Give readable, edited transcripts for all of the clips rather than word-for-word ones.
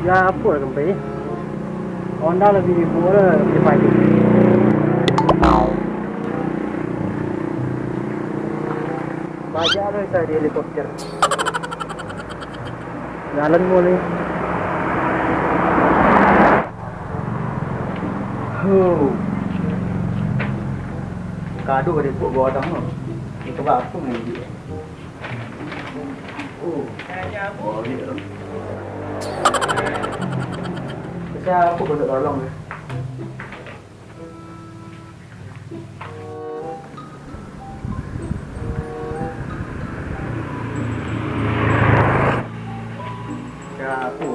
Ya apa kempai? Honda lebih murah, lebih baik. Baca lah saya di helikopter. Jalan boleh. Kado dia buat bawah tangan. Itu apa ni dia? Oh dia. Siapa pun tak tolong dia. Siapa?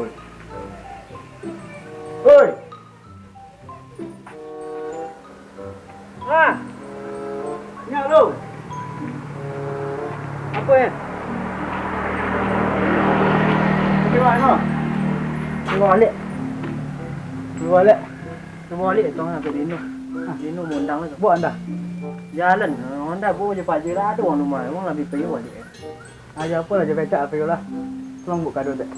Oi. Ah. Nyak lu. Apa ya? Pergi mana? Balik. Balik. Balik tong nak Dino. Dino mondang lah. Buat anda. Jalan. Anda pun je pagi lah tu orang rumah. Orang lebih pergi balik. Aja apa lah je becak pergi lah. Tolong buka kado tak?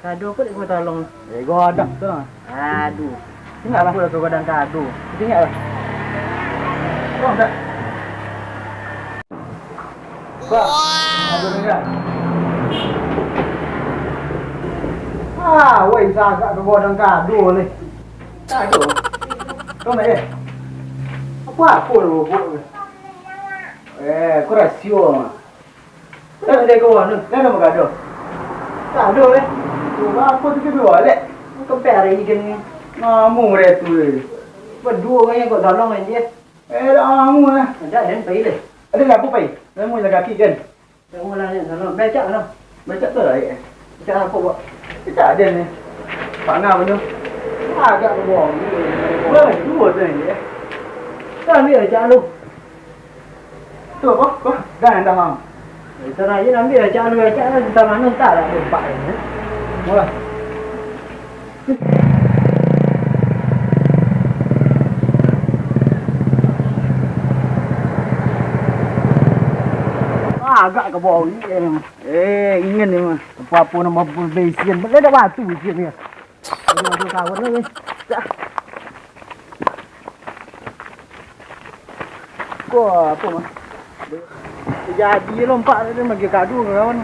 Kado apa dia tolong? Gua ada tu lah. Aduh. Tinggal lah. Aku dah kau dan kado. Tinggal lah. Tolong tak? Wah. Ada dengar. Wei agak ke bawah dan kado ni. Kado. Kau nak eh? Apa lu buat? Kau rasio mah. Dah ada kau ni. Dah ada kado. Kado ni. Cuba aku tu ke balik. Kau peri ikan ni. Namu dia tu. Berdua orang yang kau tolong ni. Namu lah. Ada dan pergi le. Ada apa pergi? Namu jaga kaki kan. Kamu lah ni tolong. Baca lah. Baca tu lah. Baca apa buat? Kita ada ni. Pak Ngah punya. Agak bohong. Dua tu ni. Kan ni aja lu. Tu apa? Kau dah dah mam. Sana je ambil aja lu aja lah kita mana tak lah tempat ni. Mula. Agak ke bawah ni. Ingin ni mah. Apa-apa nama besian. Boleh dah batu besian ni. Ada kawan lagi. Wah, apa mah? Jadi lompat dia bagi kado ke kawan.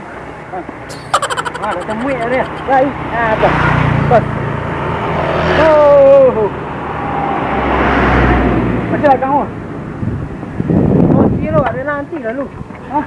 Dah temui dia. Baik. Apa? Bas. Oh. Macam nak kawan. Oh, kira ada nanti lah lu. Wah.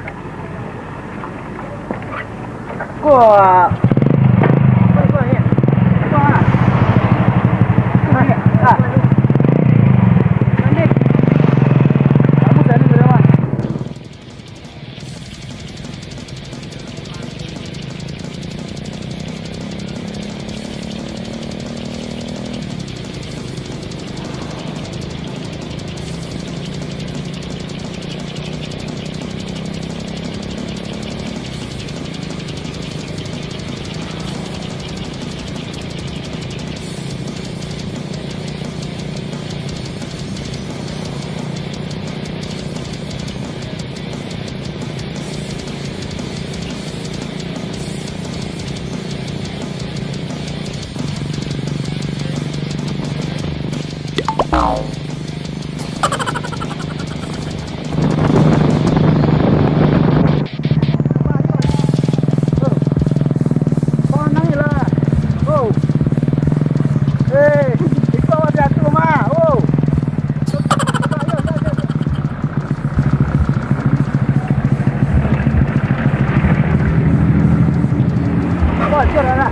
Bocor lah.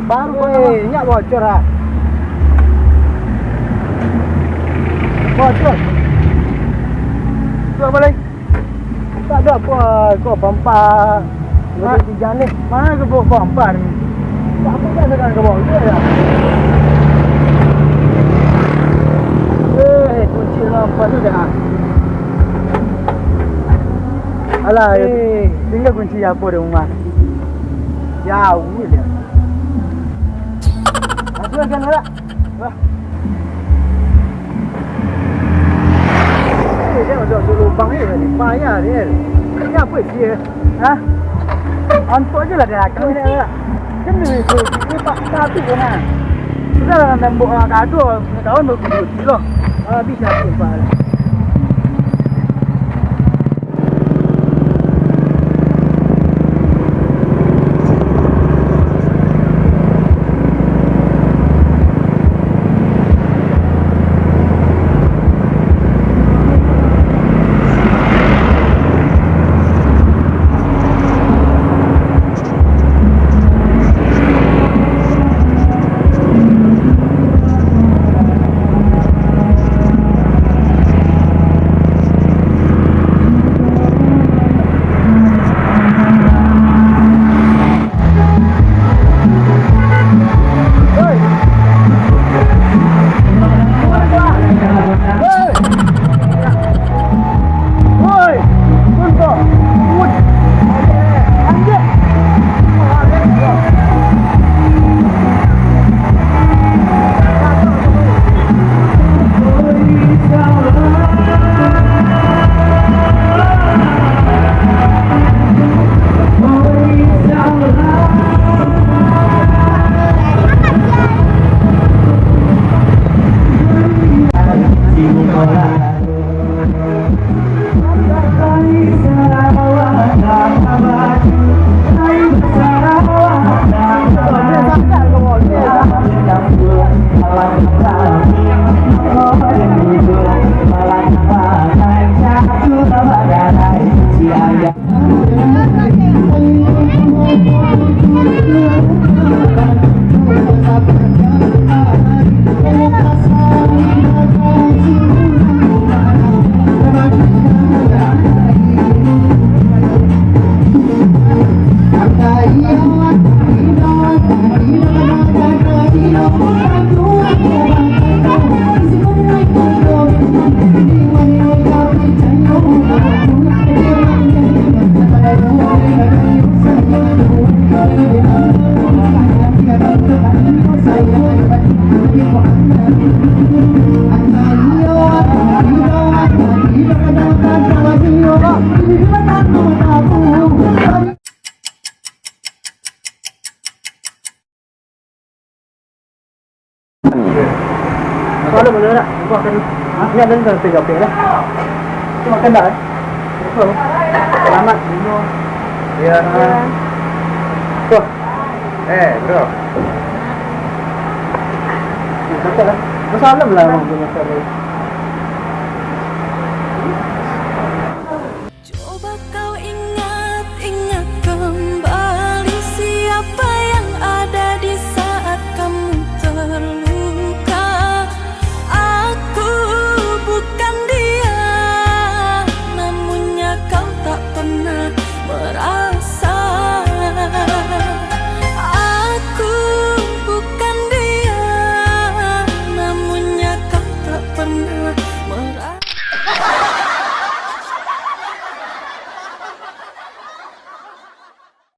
Bang, nyak bocor lah. Bocor. Cuba balik. Tak ada apa. Kau bampak. Lebih tiga ni. Mana ke bampak ni? Tak apa kan sekarang ke bawah. Dia lah. Kunci lampu tu dah. Alah, tinggal kunci apa di rumah. Jauh dia. Masuk kan ada. Wah. Dia masuk lubang ni, payah dia. Ini apa dia? Ha? Antuk je lah dia. Kau ni ada. kan ini Pak satu kan. Sudah dengan tembok kado, tahun 20 kilo. Bisa Pak. Soalnya bener nak, aku akan ini ada yang 3 lah. Cuma kena. Selamat Bimo. Iya. Tuh. Bro. Masalah lah mau punya